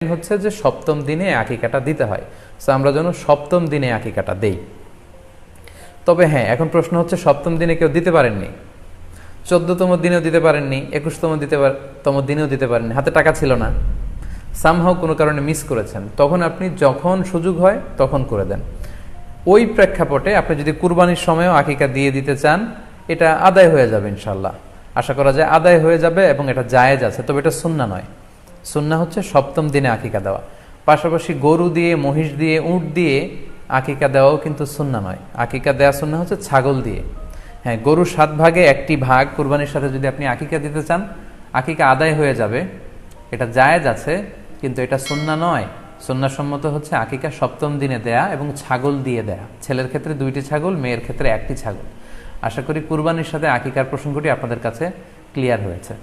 হচ্ছে যে সপ্তম দিনে আকিকাটা দিতে হয়। সো আমরা যেন সপ্তম দিনে আকিকাটা দেই। তবে হ্যাঁ, এখন প্রশ্ন হচ্ছে সপ্তম দিনে কেউ দিতে পারেননি, 14তম দিনেও দিতে পারেননি, 21তম দিনেও দিতে পারেননি, হাতে টাকা ছিল না, সামহাও কোনো কারণে মিস করেছেন, তখন আপনি যখন সুযোগ হয় তখন করে দেন। ওই প্রেক্ষাপটে আপনি যদি কুরবানির সময়ও আকিকা দিয়ে দিতে চান, এটা আদায় হয়ে যাবে ইনশাল্লাহ। আশা করা যায় আদায় হয়ে যাবে এবং এটা জায়েজ আছে। তবে এটা সুন্নাহ নয়। সুন্নাহ হচ্ছে সপ্তম দিনে আকিকা দেওয়া। পাশাপাশি গরু দিয়ে, মহিষ দিয়ে, উট দিয়ে আকিকা দেওয়াও কিন্তু সুন্নাহ নয়। আকিকা দেওয়া সুন্নাহ হচ্ছে ছাগল দিয়ে। হ্যাঁ, গরু 7 ভাগে একটি ভাগ কুরবানির সাথে যদি আপনি আকিকা দিতে চান, আকিকা আদায় হয়ে যাবে, এটা জায়েজ আছে, কিন্তু এটা সুন্নাহ নয়। সুন্নাহসম্মত হচ্ছে আকিকা সপ্তম দিনে দেয়া এবং ছাগল দিয়ে দেয়া। ছেলের ক্ষেত্রে 2টি ছাগল, মেয়ের ক্ষেত্রে 1টি ছাগল। আশা করি কুরবানির সাথে আকিকার প্রসঙ্গটি আপনাদের কাছে ক্লিয়ার হয়েছে।